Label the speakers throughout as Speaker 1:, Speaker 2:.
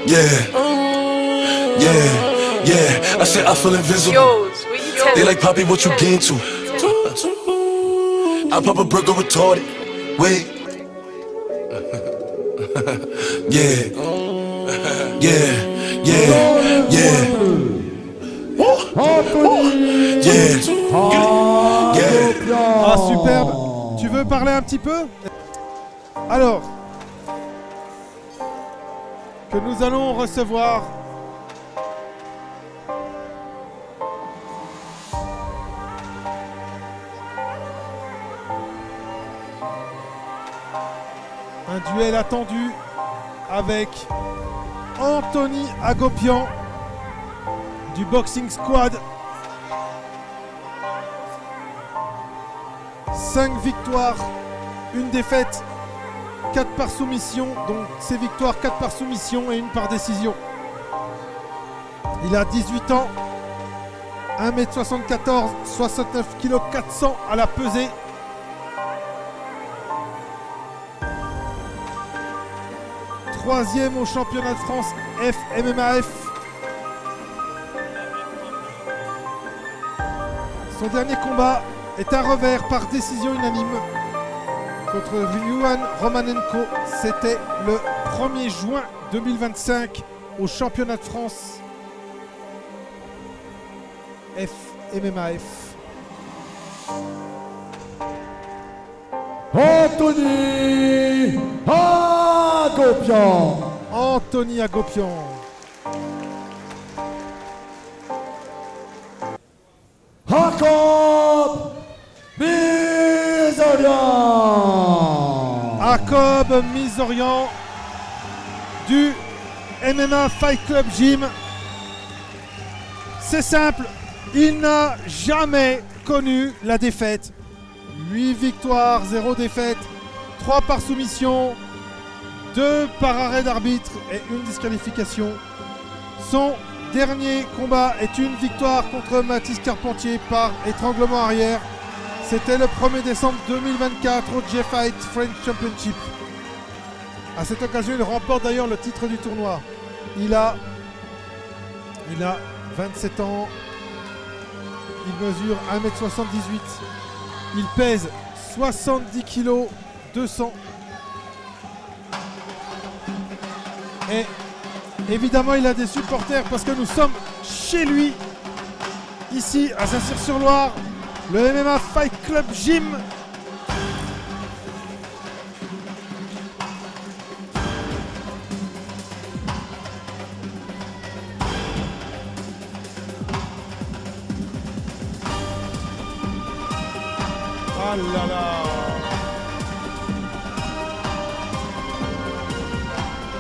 Speaker 1: Yeah. I said I feel invisible. They like, Poppy, what you get into? I pop a burger retarded. Wait. Yeah.
Speaker 2: Ah, superbe. Tu veux parler un petit peu? Alors, que nous allons recevoir un duel attendu avec Anthony Agopian du Boxing Squad. 5 victoires, 1 défaite, 4 par soumission, donc ses victoires 4 par soumission et 1 par décision. Il a 18 ans, 1m74, 69 kg 400 à la pesée. Troisième au championnat de France FMMAF. Son dernier combat est un revers par décision unanime contre Yuan Romanenko. C'était le 1er juin 2025 au championnat de France FMMAF.
Speaker 3: Anthony Agopian.
Speaker 2: Anthony Agopian.
Speaker 3: Jacob Mizorian.
Speaker 2: Jacob Mizorian du MMA Fight Club Gym. C'est simple, il n'a jamais connu la défaite. 8 victoires, 0 défaite, 3 par soumission, 2 par arrêt d'arbitre et 1 disqualification. Son dernier combat est une victoire contre Mathis Carpentier par étranglement arrière. C'était le 1er décembre 2024 au J-Fight French Championship. À cette occasion, il remporte d'ailleurs le titre du tournoi. Il a 27 ans. Il mesure 1m78. Il pèse 70 kg 200. Et évidemment, il a des supporters parce que nous sommes chez lui, ici à Saint-Cyr-sur-Loire, le MMA Fight Club Gym. Ah là là.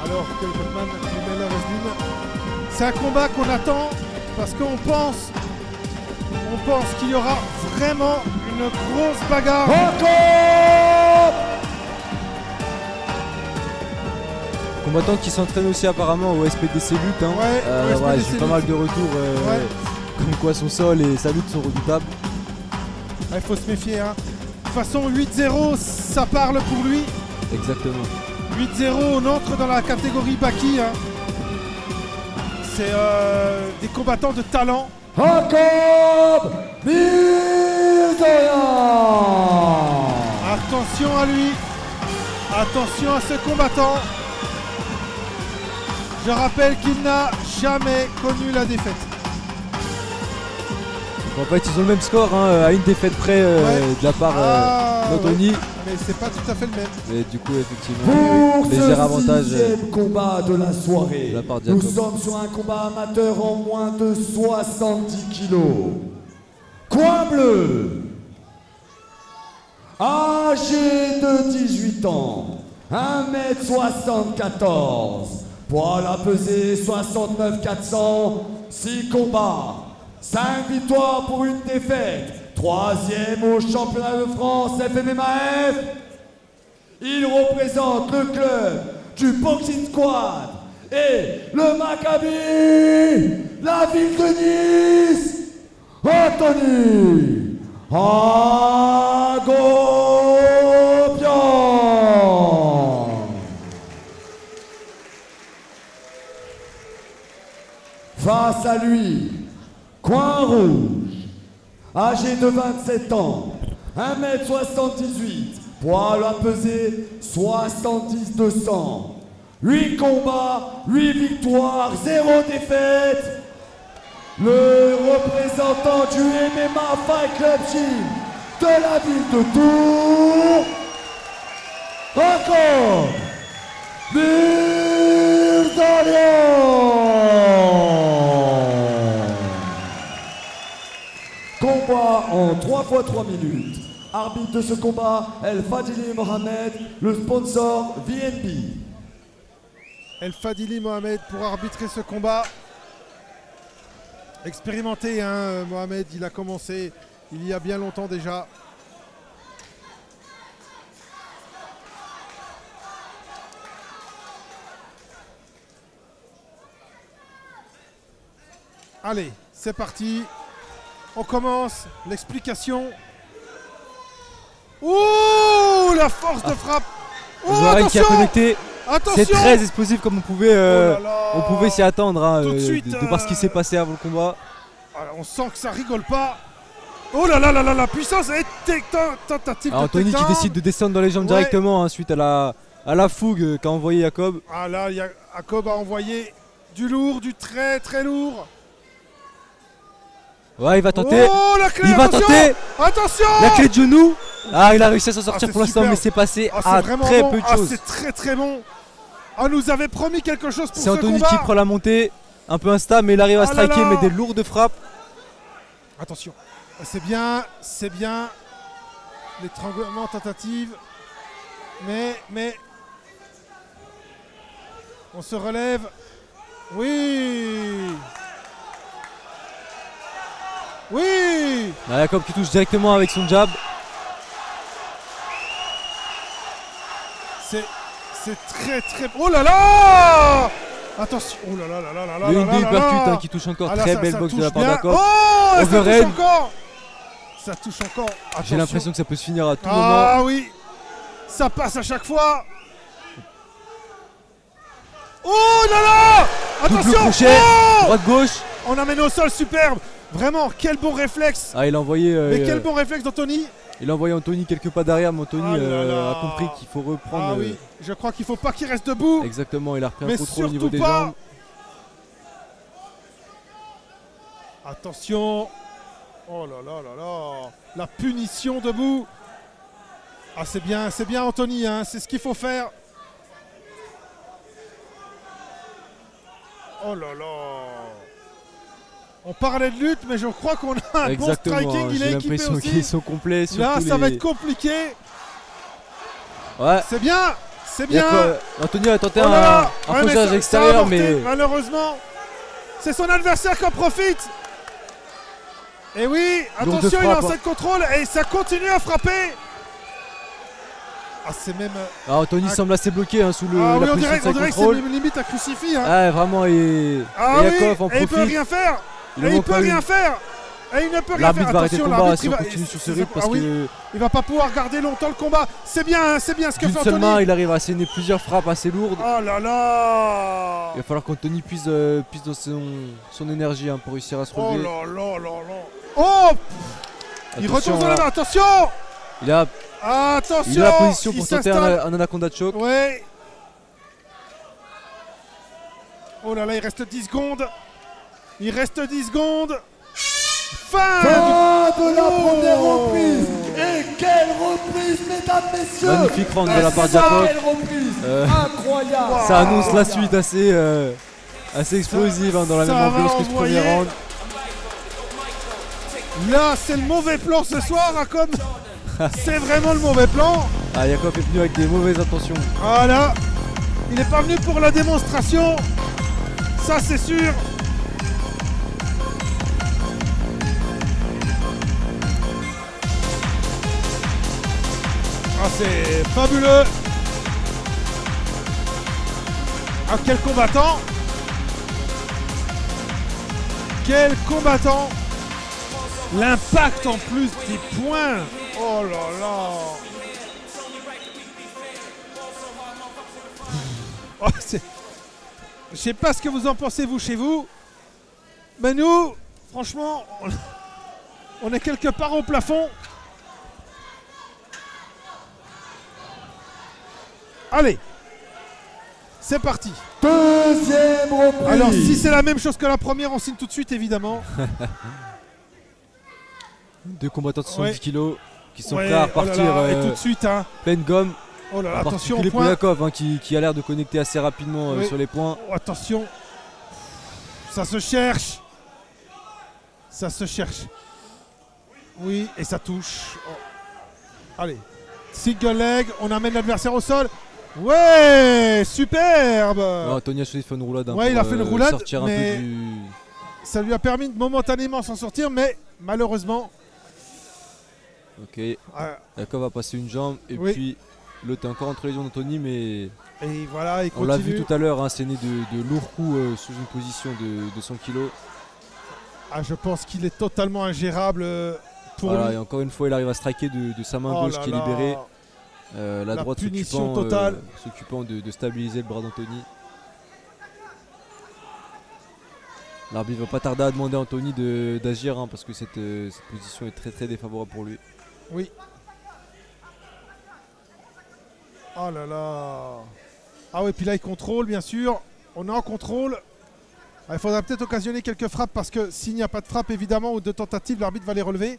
Speaker 2: Alors que Goldman lui met la Roselyne. C'est un combat qu'on attend parce qu'on pense qu'il y aura vraiment une grosse bagarre.
Speaker 4: Combattant qui s'entraîne aussi apparemment au SPDC Lutte. Hein.
Speaker 2: Ouais,
Speaker 4: j'ai pas mal de retours comme quoi son sol et sa lutte sont redoutables.
Speaker 2: Il faut se méfier. Hein. De toute façon, 8-0, ça parle pour lui.
Speaker 4: Exactement.
Speaker 2: 8-0, on entre dans la catégorie Baki. Hein. C'est des combattants de talent.
Speaker 3: Jacob Mizorian.
Speaker 2: Attention à lui. Attention à ce combattant. Je rappelle qu'il n'a jamais connu la défaite.
Speaker 4: En fait, ils ont le même score, hein, à une défaite près de la part d'Anthony.
Speaker 2: Ouais. Mais c'est pas tout à fait le même.
Speaker 4: Et du coup, effectivement,
Speaker 3: pour
Speaker 4: léger
Speaker 3: ce
Speaker 4: avantage.
Speaker 3: 6e combat de la soirée,
Speaker 4: de la part de
Speaker 3: nous
Speaker 4: Jacob.
Speaker 3: sommes sur un combat amateur en moins de 70 kilos. Coin bleu, âgé de 18 ans, 1m74, poids à peser 69 400, 6 combats, 5 victoires pour 1 défaite, 3e au championnat de France FMMAF. Il représente le club du Boxing Squad et le Maccabi, la ville de Nice, Anthony Agopian. Face à lui, coin rouge, âgé de 27 ans, 1m78, poids à peser 70-200. 8 combats, 8 victoires, 0 défaite. Le représentant du MMA Fight Club Team de la ville de Tours, encore Combat en 3 x 3 minutes. Arbitre de ce combat, El Fadili Mohamed, le sponsor VNB.
Speaker 2: El Fadili Mohamed pour arbitrer ce combat. Expérimenté, hein, Mohamed, il a commencé il y a bien longtemps déjà. Allez, c'est parti. On commence l'explication. Ouh, la force de frappe. Oh,
Speaker 4: Zoharine qui a connecté.
Speaker 2: Attention.
Speaker 4: C'est très explosif comme on pouvait s'y attendre hein,
Speaker 2: Tout de suite,
Speaker 4: de par ce qui s'est passé avant le combat.
Speaker 2: Alors, on sent que ça rigole pas. Oh là là là là, la puissance est tentative.
Speaker 4: Anthony qui décide de descendre dans les jambes directement hein, suite à la fougue qu'a envoyé Jacob.
Speaker 2: Ah là, Jacob a envoyé du lourd, du très très lourd.
Speaker 4: Ouais, il va tenter.
Speaker 2: Oh, la clé,
Speaker 4: il va tenter.
Speaker 2: Attention.
Speaker 4: La clé de genou. Ah, il a réussi à s'en sortir pour l'instant,
Speaker 2: superbe.
Speaker 4: mais c'est passé
Speaker 2: c'est
Speaker 4: à
Speaker 2: vraiment
Speaker 4: très
Speaker 2: bon.
Speaker 4: peu de choses.
Speaker 2: C'est très très bon. Ah, nous avait promis quelque chose pour ce combat.
Speaker 4: C'est Anthony qui prend la montée, un peu instable, mais il arrive à striker, mais des lourdes frappes.
Speaker 2: Attention, c'est bien. L'étranglement tentative. Mais. On se relève. Oui. Oui.
Speaker 4: Jacob qui touche directement avec son jab.
Speaker 2: C'est très très... Oh là là. Attention. Oh là là là là là.
Speaker 4: Le uppercut qui touche encore. Très belle boxe de la part de Jacob.
Speaker 2: Oh,
Speaker 4: Overhead.
Speaker 2: ça touche encore. Ça touche encore.
Speaker 4: J'ai l'impression que ça peut se finir à tout moment.
Speaker 2: Ah oui. Ça passe à chaque fois. Oh là là. Attention.
Speaker 4: Double crochet,
Speaker 2: oh,
Speaker 4: droite-gauche.
Speaker 2: On amène au sol, superbe. Vraiment, quel bon réflexe.
Speaker 4: Ah, il a envoyé...
Speaker 2: mais quel bon réflexe d'Anthony.
Speaker 4: Il a envoyé Anthony quelques pas derrière, mais Anthony a compris qu'il faut reprendre.
Speaker 2: Ah oui, je crois qu'il faut pas qu'il reste debout.
Speaker 4: Exactement, il a repris
Speaker 2: mais
Speaker 4: un contrôle au niveau des
Speaker 2: pas.
Speaker 4: jambes.
Speaker 2: Attention. Oh là là là là. La punition debout. Ah, c'est bien Anthony, hein. C'est ce qu'il faut faire. Oh là là. On parlait de lutte, mais je crois qu'on a un bon striking. Il est équipé aussi.
Speaker 4: J'ai l'impression qu'ils sont complets.
Speaker 2: Là, ça va être compliqué.
Speaker 4: Ouais.
Speaker 2: C'est bien. C'est bien.
Speaker 4: Anthony a tenté un fauchage extérieur, mais...
Speaker 2: Malheureusement, c'est son adversaire qui en profite. Et oui, attention, il est en set contrôle et ça continue à frapper. Ah, c'est même...
Speaker 4: Anthony semble assez bloqué hein, sous la
Speaker 2: oui,
Speaker 4: pression de set contrôle.
Speaker 2: C'est limite à crucifix. Hein.
Speaker 4: Ouais, vraiment, et Jacob en profite.
Speaker 2: Et il peut rien faire. Et il peut rien faire. Et il ne peut rien faire.
Speaker 4: L'arbitre va arrêter le combat si on continue sur ce rythme parce que...
Speaker 2: Il va pas pouvoir garder longtemps le combat. C'est bien ce que fait Anthony.
Speaker 4: D'une seule main, il arrive à asséner plusieurs frappes assez lourdes.
Speaker 2: Oh là là.
Speaker 4: Il va falloir qu'Anthony puisse dans son énergie hein, pour réussir à se relever.
Speaker 2: Oh là là là là. Oh. Il retourne dans la main. Attention.
Speaker 4: Attention. Il a la position pour tenter un anaconda de choc.
Speaker 2: Ouais. Oh là là, il reste 10 secondes. Il reste 10 secondes. Fin
Speaker 3: de la première reprise. Et quelle reprise, mesdames, messieurs.
Speaker 4: Magnifique round de la part de Jacob.
Speaker 3: Quelle reprise. Incroyable.
Speaker 4: Ça annonce la suite assez explosive hein, dans la même ambiance que ce premier round.
Speaker 2: Là, c'est le mauvais plan ce soir, Jacob. C'est vraiment le mauvais plan.
Speaker 4: Ah, Jacob est venu avec des mauvaises intentions.
Speaker 2: Voilà. Il n'est pas venu pour la démonstration. Ça, c'est sûr. Ah, c'est fabuleux. Ah, quel combattant. Quel combattant. L'impact en plus des points. Oh là là. Oh, je sais pas ce que vous en pensez vous chez vous, Mais nous, franchement, on est quelque part au plafond. Allez, c'est parti.
Speaker 3: Deuxième reprise.
Speaker 2: Alors, si c'est la même chose que la première, on signe tout de suite, évidemment.
Speaker 4: Deux combattants de 70
Speaker 2: Ouais.
Speaker 4: kilos qui sont
Speaker 2: Ouais,
Speaker 4: prêts à
Speaker 2: oh là
Speaker 4: repartir
Speaker 2: là, et tout de suite, hein.
Speaker 4: pleine gomme.
Speaker 2: Oh là là,
Speaker 4: En
Speaker 2: attention au
Speaker 4: particulier
Speaker 2: point.
Speaker 4: Poliakov, hein, qui a l'air de connecter assez rapidement
Speaker 2: Oui.
Speaker 4: sur les points.
Speaker 2: Oh, attention. Ça se cherche. Ça se cherche. Oui, et ça touche. Oh. Allez. Single leg, on amène l'adversaire au sol. Ouais, superbe.
Speaker 4: Non, Anthony a choisi de faire une roulade. Hein,
Speaker 2: Ouais, il a fait une roulade,
Speaker 4: sortir un
Speaker 2: mais-
Speaker 4: peu du...
Speaker 2: Ça lui a permis de momentanément s'en sortir, mais malheureusement.
Speaker 4: Ok,
Speaker 2: euh,
Speaker 4: Yakov a passé une jambe et
Speaker 2: Oui.
Speaker 4: puis l'autre est encore entre les jambes d'Anthony, mais
Speaker 2: et voilà, il
Speaker 4: on l'a
Speaker 2: continue.
Speaker 4: vu tout à l'heure, hein, c'est né de lourds coups sous une position de 100 kg.
Speaker 2: Ah, je pense qu'il est totalement ingérable pour
Speaker 4: Voilà,
Speaker 2: lui.
Speaker 4: et encore une fois, il arrive à striker de sa main
Speaker 2: Oh
Speaker 4: gauche
Speaker 2: là
Speaker 4: qui est
Speaker 2: là.
Speaker 4: libérée. La
Speaker 2: La
Speaker 4: droite
Speaker 2: punition totale.
Speaker 4: s'occupant de stabiliser le bras d'Anthony. L'arbitre va pas tarder à demander à Anthony d'agir hein, parce que cette position est très très défavorable pour lui.
Speaker 2: Oui. Oh là là. Ah oui, puis là il contrôle bien sûr. On est en contrôle. Ah, il faudra peut-être occasionner quelques frappes parce que s'il n'y a pas de frappe évidemment ou de tentative, l'arbitre va les relever.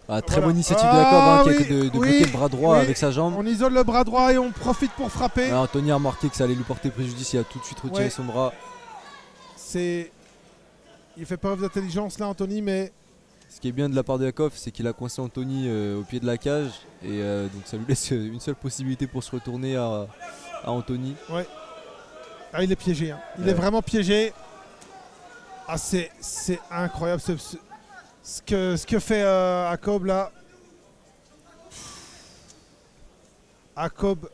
Speaker 4: Ah, très
Speaker 2: Voilà.
Speaker 4: bonne initiative de
Speaker 2: Ah,
Speaker 4: Yakov hein, qui a
Speaker 2: oui,
Speaker 4: été de
Speaker 2: oui,
Speaker 4: bloquer le bras droit
Speaker 2: oui.
Speaker 4: avec sa jambe.
Speaker 2: On isole le bras droit et on profite pour frapper.
Speaker 4: Ah, Anthony a remarqué que ça allait lui porter préjudice, il a tout de suite retiré
Speaker 2: Ouais.
Speaker 4: son bras.
Speaker 2: C'est... Il fait preuve d'intelligence là Anthony, mais
Speaker 4: Ce qui est bien de la part de Yakov, c'est qu'il a coincé Anthony au pied de la cage et donc ça lui laisse une seule possibilité pour se retourner à Anthony.
Speaker 2: ah, il est piégé. Hein. Il
Speaker 4: Ouais.
Speaker 2: est vraiment piégé. Ah, c'est incroyable ce que fait Jacob là. Jacob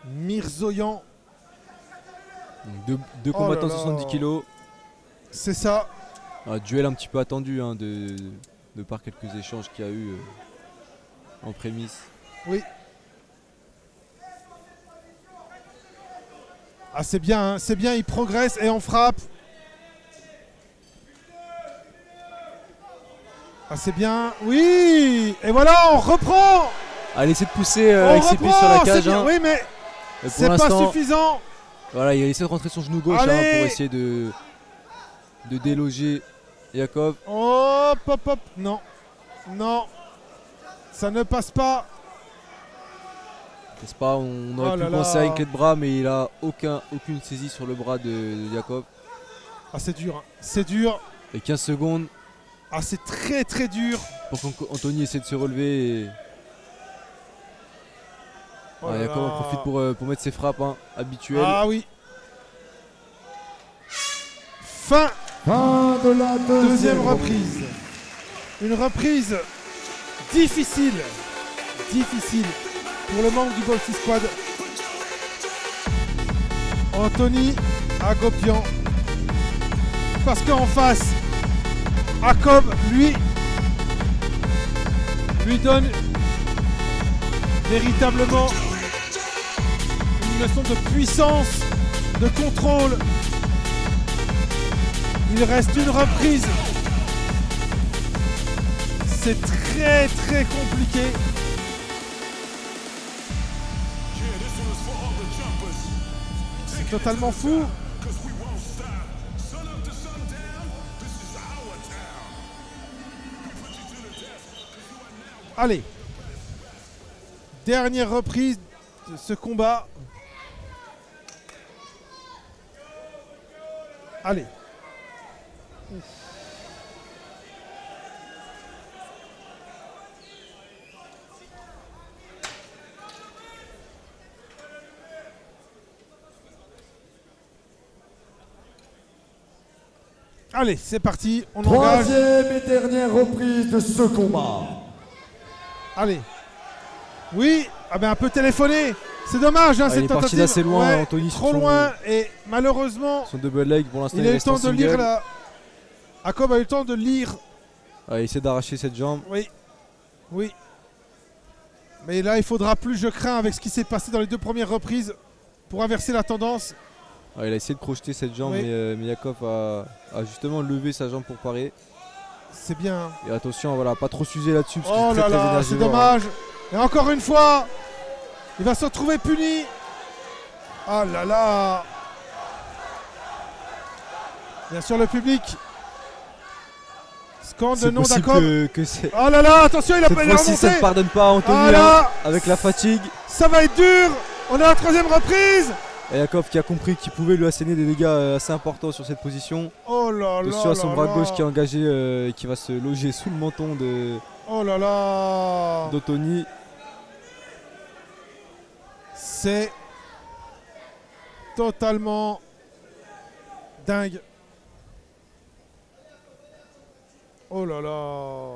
Speaker 2: Mirzoyan,
Speaker 4: Donc deux
Speaker 2: Oh
Speaker 4: combattants
Speaker 2: là là.
Speaker 4: 70 kg.
Speaker 2: c'est ça.
Speaker 4: Un duel un petit peu attendu hein, de par quelques échanges qu'il y a eu en prémisse.
Speaker 2: Oui. Ah, c'est bien, hein, c'est bien, il progresse et on frappe. Ah, c'est bien. Oui. Et voilà, on reprend.
Speaker 4: Allez, essaie de pousser
Speaker 2: On
Speaker 4: avec ses pieds sur la
Speaker 2: reprend. C'est
Speaker 4: cage.
Speaker 2: bien.
Speaker 4: Hein.
Speaker 2: Oui, mais
Speaker 4: Pour
Speaker 2: c'est pas
Speaker 4: l'instant,
Speaker 2: suffisant.
Speaker 4: voilà, il a essayé de rentrer son genou gauche hein,
Speaker 2: Allez.
Speaker 4: pour essayer de déloger Yakov.
Speaker 2: Hop, hop, hop. Non. Non. Ça ne passe pas.
Speaker 4: N'est-ce pas, on aurait
Speaker 2: Oh
Speaker 4: pu
Speaker 2: là
Speaker 4: penser
Speaker 2: là.
Speaker 4: à une clé de bras, mais il a aucune saisie sur le bras de Yakov.
Speaker 2: Ah, c'est dur. Hein. C'est dur.
Speaker 4: Et 15 secondes
Speaker 2: Ah, c'est très très dur.
Speaker 4: pour qu'Anthony essaie de se relever. Et...
Speaker 2: Oh
Speaker 4: Ah,
Speaker 2: là
Speaker 4: Yakov en
Speaker 2: là.
Speaker 4: profite pour mettre ses frappes hein, habituelles.
Speaker 2: Ah oui. Fin
Speaker 3: Fin de la
Speaker 2: deuxième reprise. Une reprise difficile. Difficile pour le membre du Boxing Squad. Anthony Agopian. Parce qu'en face, Jacob, lui donne véritablement une leçon de puissance, de contrôle. Il reste une reprise. C'est très très compliqué. C'est totalement fou. Allez. Dernière reprise de ce combat. Allez. Allez, c'est parti, on engage.
Speaker 3: Troisième et dernière reprise de ce combat.
Speaker 2: Allez. Oui, ah ben un peu téléphoné. C'est dommage, hein,
Speaker 4: Ah, il
Speaker 2: cette
Speaker 4: est parti
Speaker 2: tentative.
Speaker 4: d'assez loin,
Speaker 2: Ouais,
Speaker 4: Anthony, sur
Speaker 2: trop
Speaker 4: son-
Speaker 2: loin et malheureusement,
Speaker 4: Son double leg pour l'instant
Speaker 2: il a eu le
Speaker 4: reste en
Speaker 2: temps de lire
Speaker 4: single.
Speaker 2: la. Jacob a eu le temps de lire.
Speaker 4: Ah, il essaie d'arracher cette jambe.
Speaker 2: Oui. Oui. Mais là, il faudra plus, je crains, avec ce qui s'est passé dans les deux premières reprises, pour inverser la tendance.
Speaker 4: Ouais, il a essayé de crocheter cette jambe,
Speaker 2: Oui.
Speaker 4: mais Yakov a justement levé sa jambe pour parer.
Speaker 2: C'est bien.
Speaker 4: Et attention, voilà, pas trop s'user là-dessus parce
Speaker 2: Oh
Speaker 4: que c'est
Speaker 2: là
Speaker 4: très
Speaker 2: là,
Speaker 4: énergivore.
Speaker 2: c'est dommage. Et encore une fois, il va se retrouver puni. Ah là là. Bien sûr, le public scande le
Speaker 4: C'est
Speaker 2: nom
Speaker 4: possible
Speaker 2: d'Akov.
Speaker 4: que c'est.
Speaker 2: Oh là là, attention, il a
Speaker 4: Cette
Speaker 2: pas
Speaker 4: fois-ci, ça ne
Speaker 2: remonté.
Speaker 4: pardonne pas à Anthony
Speaker 2: Ah là,
Speaker 4: avec la fatigue.
Speaker 2: ça va être dur. On est à la 3e reprise.
Speaker 4: Et Yakov qui a compris qu'il pouvait lui asséner des dégâts assez importants sur cette position.
Speaker 2: Oh là là.
Speaker 4: Attention à son
Speaker 2: là
Speaker 4: bras
Speaker 2: là.
Speaker 4: gauche qui est engagé et qui va se loger sous le menton
Speaker 2: Oh là là.
Speaker 4: d'Anthony.
Speaker 2: C'est totalement dingue. Oh là là.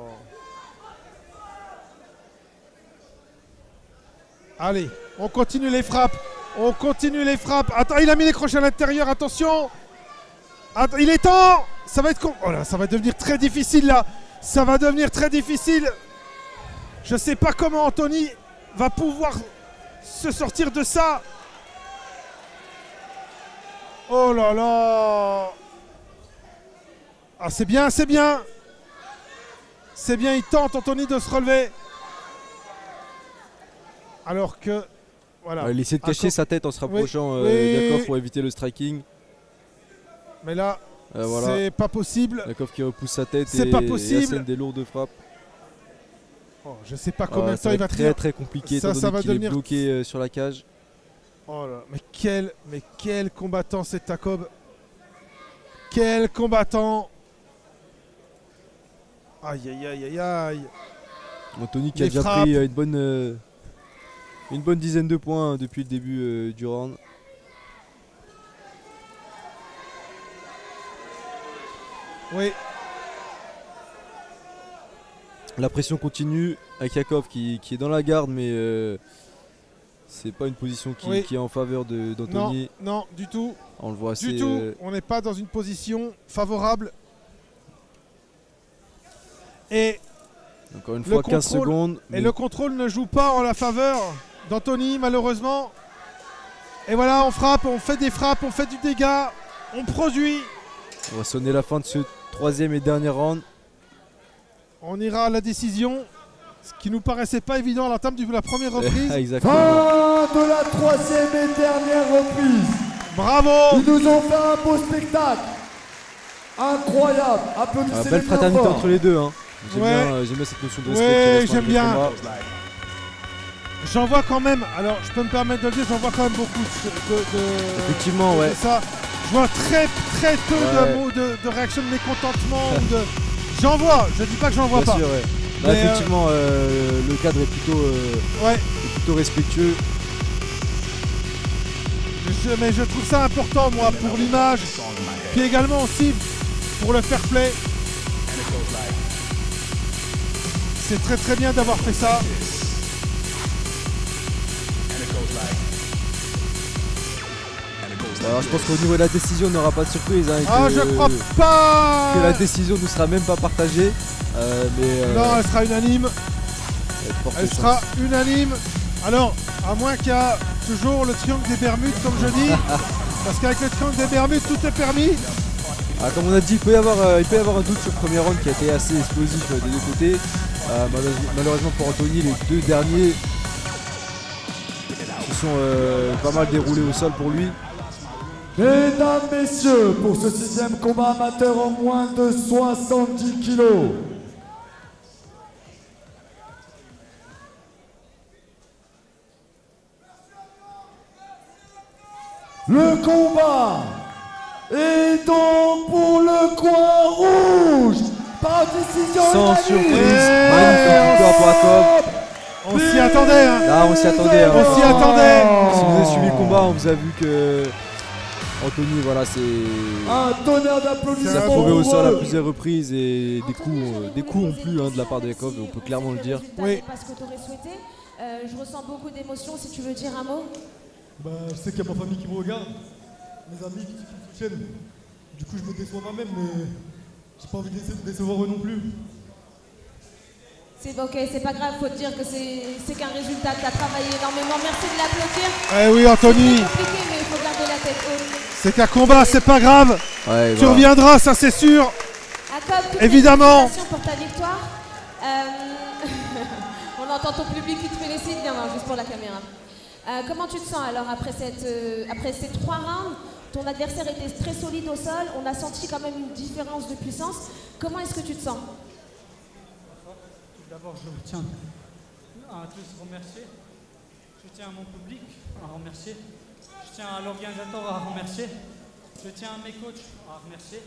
Speaker 2: Allez, on continue les frappes. On continue les frappes. Attends, il a mis les crochets à l'intérieur, attention. Attends, il est temps. Ça va être oh là, ça va devenir très difficile là. Ça va devenir très difficile. Je sais pas comment Anthony va pouvoir se sortir de ça. Oh là là. Ah, c'est bien, c'est bien. C'est bien, il tente Anthony de se relever. Alors que voilà.
Speaker 4: Il essaie de cacher sa tête en se rapprochant
Speaker 2: oui.
Speaker 4: d'Yakov pour éviter le striking.
Speaker 2: Mais là,
Speaker 4: Voilà.
Speaker 2: c'est pas possible.
Speaker 4: Yakov qui repousse sa tête
Speaker 2: C'est
Speaker 4: et,
Speaker 2: pas
Speaker 4: et
Speaker 2: possible.
Speaker 4: assène des lourdes frappes.
Speaker 2: Oh, je sais pas combien de
Speaker 4: Ça
Speaker 2: temps
Speaker 4: va
Speaker 2: il va
Speaker 4: être
Speaker 2: tenir.
Speaker 4: très compliqué
Speaker 2: Ça,
Speaker 4: étant
Speaker 2: ça
Speaker 4: donné
Speaker 2: va
Speaker 4: qu'il est
Speaker 2: devenir-
Speaker 4: bloqué sur la cage.
Speaker 2: Oh là, mais quel combattant c'est Jacob. Quel combattant. Aïe aïe aïe aïe aïe.
Speaker 4: Anthony qui a
Speaker 2: Les
Speaker 4: déjà
Speaker 2: frappes.
Speaker 4: pris une bonne dizaine de points depuis le début du round.
Speaker 2: Oui,
Speaker 4: La pression continue avec Yakov qui est dans la garde, mais c'est pas une position
Speaker 2: Oui.
Speaker 4: qui est en faveur
Speaker 2: non,
Speaker 4: d'Anthony.
Speaker 2: non, du tout.
Speaker 4: On le voit assez.
Speaker 2: Du tout. On n'est pas dans une position favorable. Et,
Speaker 4: Encore une
Speaker 2: Le
Speaker 4: fois, 15
Speaker 2: contrôle-
Speaker 4: secondes.
Speaker 2: et
Speaker 4: mais
Speaker 2: le contrôle ne joue pas en la faveur d'Anthony, malheureusement. Et voilà, on frappe, on fait des frappes, on fait du dégât, on produit.
Speaker 4: on va sonner la fin de ce troisième et dernier round.
Speaker 2: On ira à la décision, ce qui nous paraissait pas évident à l'entame de la première reprise.
Speaker 4: Exactement.
Speaker 3: Fin de la 3e et dernière reprise.
Speaker 2: Bravo.
Speaker 3: Ils nous ont fait un beau spectacle. Incroyable. Applaudissez
Speaker 4: Belle
Speaker 3: les
Speaker 4: fraternité
Speaker 3: bien
Speaker 4: entre les deux. Hein. J'aime
Speaker 2: Ouais.
Speaker 4: bien cette notion de respect.
Speaker 2: Ouais,
Speaker 4: qui reste dans
Speaker 2: j'aime
Speaker 4: le
Speaker 2: bien.
Speaker 4: combat.
Speaker 2: J'en vois quand même, alors je peux me permettre de le dire, j'en vois quand même beaucoup
Speaker 4: Effectivement, ouais.
Speaker 2: de ça. Je vois très peu
Speaker 4: Ouais.
Speaker 2: de mots de réaction de mécontentement. ou de... J'en vois, je dis pas que j'en vois
Speaker 4: Bien
Speaker 2: pas.
Speaker 4: sûr, ouais. Là,
Speaker 2: Mais,
Speaker 4: effectivement, le cadre est
Speaker 2: Ouais,
Speaker 4: plutôt respectueux.
Speaker 2: mais je trouve ça important, moi, pour l'image, puis également aussi pour le fair play. C'est très bien d'avoir fait ça.
Speaker 4: Alors, je pense qu'au niveau de la décision, on n'aura pas de surprise. Hein, et
Speaker 2: Ah,
Speaker 4: que,
Speaker 2: je crois pas.
Speaker 4: que la décision ne sera même pas partagée.
Speaker 2: Non, elle sera unanime. Elle sera unanime. Alors, à moins qu'il y a toujours le triangle des Bermudes, comme je dis. Parce qu'avec le triangle des Bermudes, tout est permis.
Speaker 4: Comme on a dit, il peut y avoir un doute sur le premier round qui a été assez explosif des deux côtés. Malheureusement pour Anthony, les deux derniers se sont pas mal déroulés au sol pour lui.
Speaker 3: Mesdames, messieurs, pour ce 6e combat amateur en moins de 70 kilos. Le combat est donc pour le coin rouge par décision
Speaker 4: Sans
Speaker 3: unanime.
Speaker 4: surprise, magnifique victoire pour Yakov.
Speaker 2: On s'y attendait. Hein.
Speaker 4: Là, on s'y attendait. Hein.
Speaker 2: On s'y attendait.
Speaker 4: Si vous avez suivi le combat, on vous a vu que Anthony, voilà, c'est.
Speaker 3: Un tonnerre
Speaker 4: Il a
Speaker 3: d'applaudissements.
Speaker 4: prouvé au sol à
Speaker 3: pour eux.
Speaker 4: plusieurs reprises et des coups ont plu de la part de Yakov, on peut clairement le dire.
Speaker 2: Oui.
Speaker 5: Parce que tu aurais souhaité. Je ressens beaucoup d'émotions. Si tu veux dire un mot.
Speaker 6: Je sais qu'il y a ma famille qui me regarde, mes amis qui me soutiennent. Du coup, je me déçois moi-même, mais j'ai pas envie de décevoir eux non plus.
Speaker 5: C'est ok, c'est pas grave. Faut te dire que c'est qu'un résultat. Tu as travaillé énormément. Merci de l'applaudir.
Speaker 2: Eh oui, Anthony.
Speaker 5: C'est compliqué, mais il faut garder la tête haute.
Speaker 2: C'est qu'un combat, c'est pas grave.
Speaker 4: Ouais,
Speaker 2: Tu reviendras, ça c'est sûr.
Speaker 5: Jacob,
Speaker 2: Évidemment.
Speaker 5: Félicitations pour ta victoire. On entend ton public qui te félicite. Viens voir, juste pour la caméra. Comment tu te sens alors après ces 3 rounds? Ton adversaire était très solide au sol. On a senti quand même une différence de puissance. Comment est-ce que tu te sens?
Speaker 6: Tout d'abord, je tiens à tous remercier. Je tiens à mon public à remercier. Je tiens à l'organisateur à remercier. Je tiens à mes coachs à remercier.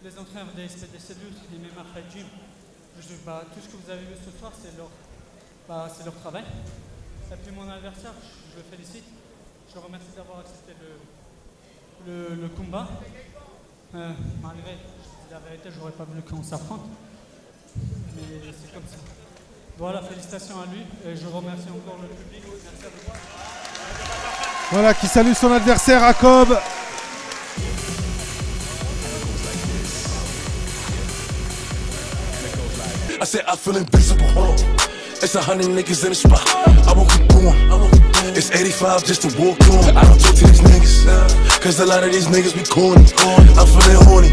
Speaker 6: Les entraîneurs des SPDC Lutte et même Fight Gym. Tout ce que vous avez vu ce soir, c'est leur travail. Et puis mon adversaire, je le félicite. Je le remercie d'avoir accepté le combat. Malgré, je dis la vérité, j'aurais pas voulu qu'on s'affronte. Mais c'est comme ça. Voilà, félicitations à lui. Et je remercie encore le public. Merci à vous.
Speaker 2: Voilà, qui salue son adversaire, Jacob.
Speaker 1: I said I feel invincible. It's 100 niggas in the spot. I won't keep going. It's 85 just to walk on. I don't talk to these niggas, cause a lot of these niggas be corny. I'm feeling horny.